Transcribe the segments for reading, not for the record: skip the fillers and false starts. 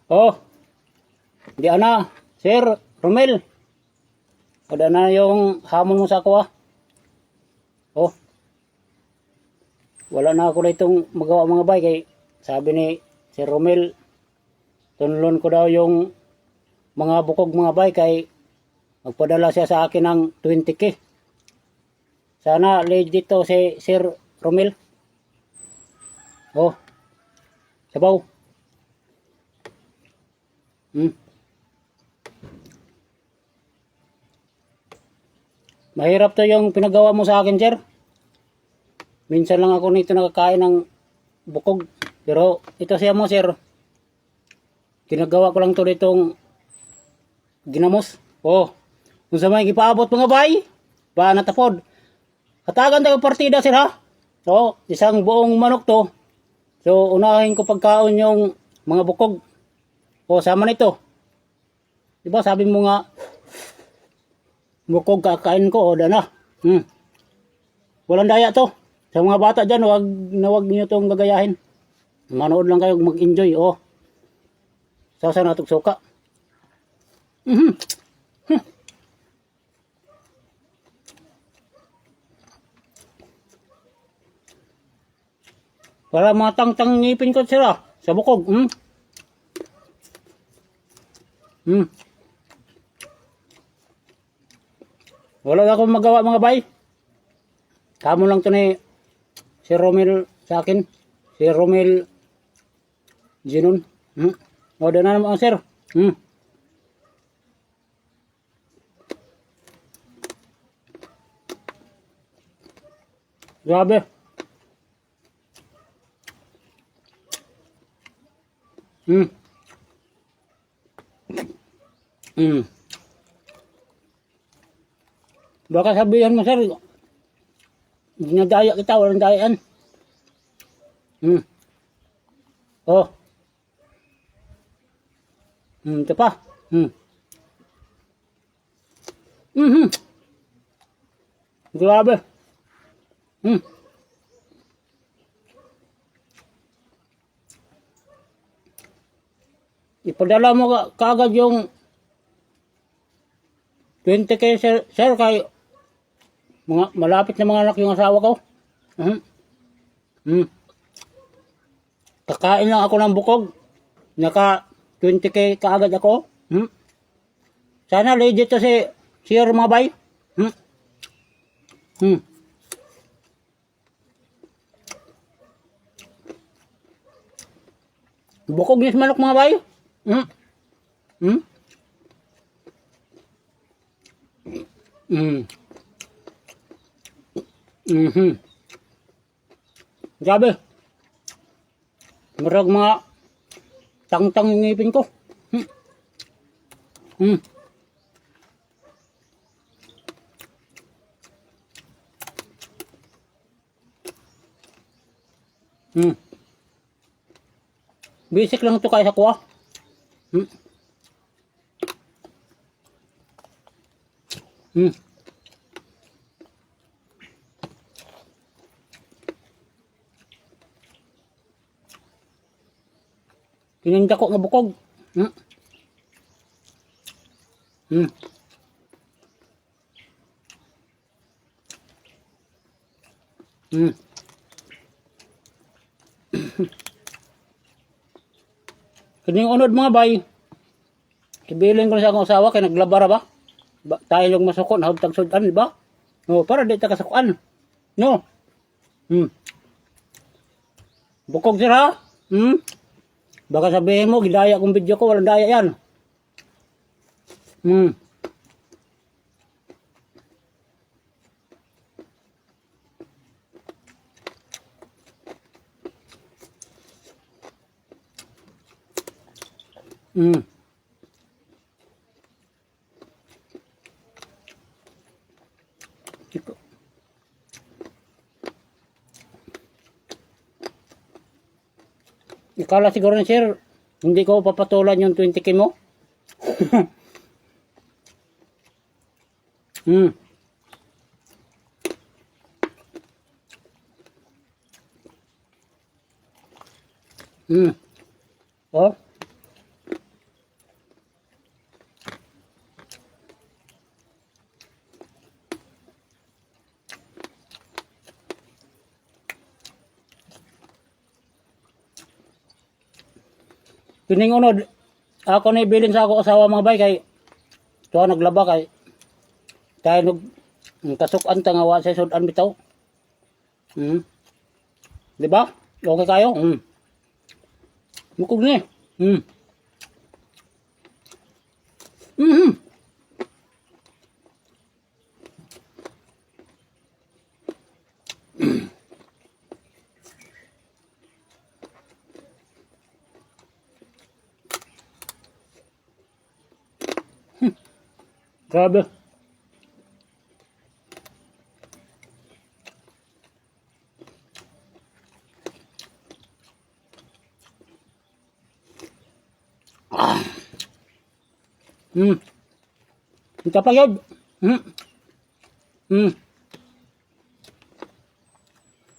Oh, di ana, Sir Romel. Ada na yung hamon mo sa ako ah. Oh, wala na ako na itong magawa mga bay kay sabi ni Sir Romel, tunlon ko daw yung mga bukog mga bay kay magpadala siya sa akin ng 20k. Sana legit to si Sir Romel. Oh, sabaw. Mahirap to yung pinagawa mo sa akin, sir. Minsan lang ako nito nakakain ng bukog. Pero ito siya mo, sir. Ginagawa ko lang to ditong ginamos. Oh, kung sa may ipaabot mga bay, ba natapod. Katagan tayo partida, sir ha. So, isang buong manok to. So, unahin ko pagkaon yung mga bukog. O, sama nito. Diba, sabi mo nga, bukog kakain ko, o na. Walang daya to. Sa mga bata dyan, wag niyo itong gagayahin. Manood lang kayo, mag-enjoy, o. Sasa na itong suka. Para matang-tang ngipin ko sila sa bukog. Wala na akong magawa mga bay. Kamo lang to ni si Romel sa akin. Si Romel Ginon. O, na naman sir. Grabe. Baka sabihan mo sir, dinadaya kita, walang dayaan. Oh. Ito pa. Grabe. Ipadala mo kaagad yung 20k sir kay mga malapit na mga anak yung asawa ko. Kakain lang ako ng bukog. Naka 20k kaagad ako. Sana legit to si Sir mga bay. Bukog niya manok mga bay. Grabe. Marag mga tang-tang yung ngipin ko. Basic lang ito kaya ko ah. Tininda ko nga bukog. Kining unod mga bay. Ibilin ko na sa akong asawa kay naglabara ba? Tayo yung masukon, hawag tagsudan, di ba? No, para di ta kasukan. No. Bukog sira. Baka sabihin mo, gidaya kong video ko, walang daya yan. Ikala siguro ni sir, hindi ko papatulan yung 20k mo. Oh. Kining unod, ako ni bilin sa ako asawa mga bay kay tuwa naglaba kay tayo kasukan ta nga wa sa sudan bitaw. Di ba? Okay kayo? Bukog ni. Grabe. Ito pa yun.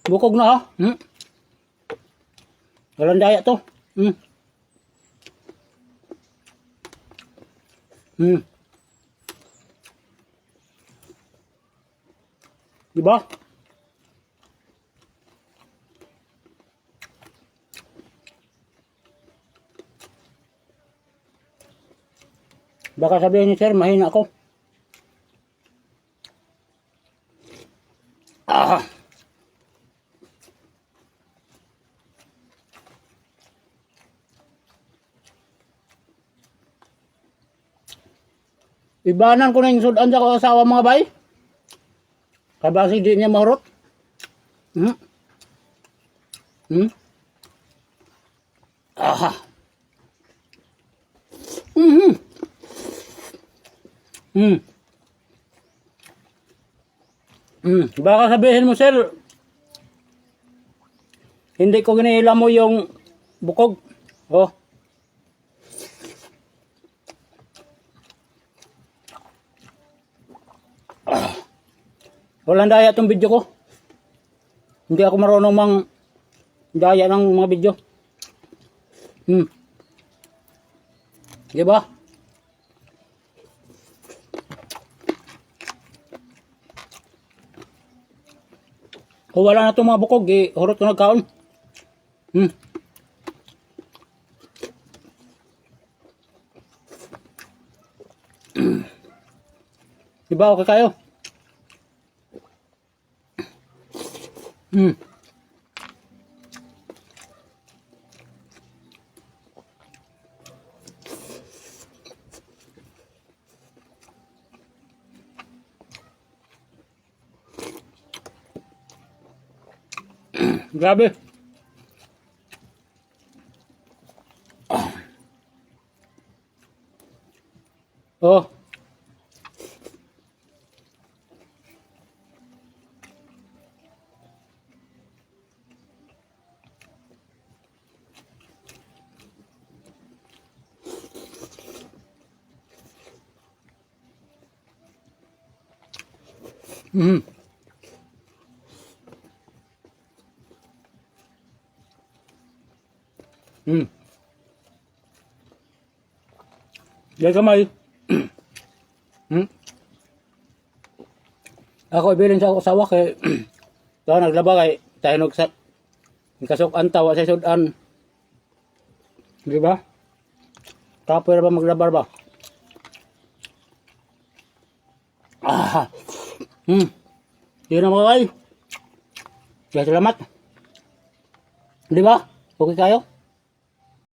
Bukog na ha. Walang daya to. Diba? Baka sabihin ni sir, mahina ako. Ibanan ko na yung sudan sa asawa mga bay. Kabasi di niya mahurot. Baka sabihin mo sir, hindi ko ginihila mo yung bukog. Oh. Walang daya itong video ko. Hindi ako marunong mang daya ng mga video. Diba? Kung wala na itong mga bukog, hurot ko nagkaon. Diba okay kayo? Grabe. Oh. Yan kamay. Ako ibilin sa asawa kay tayo naglaba kay tayo kasok tawa sa sudan. Di ba? Kapoy ba maglabar ba? Yun na mga kay. Kaya salamat. Di ba? Okay kayo?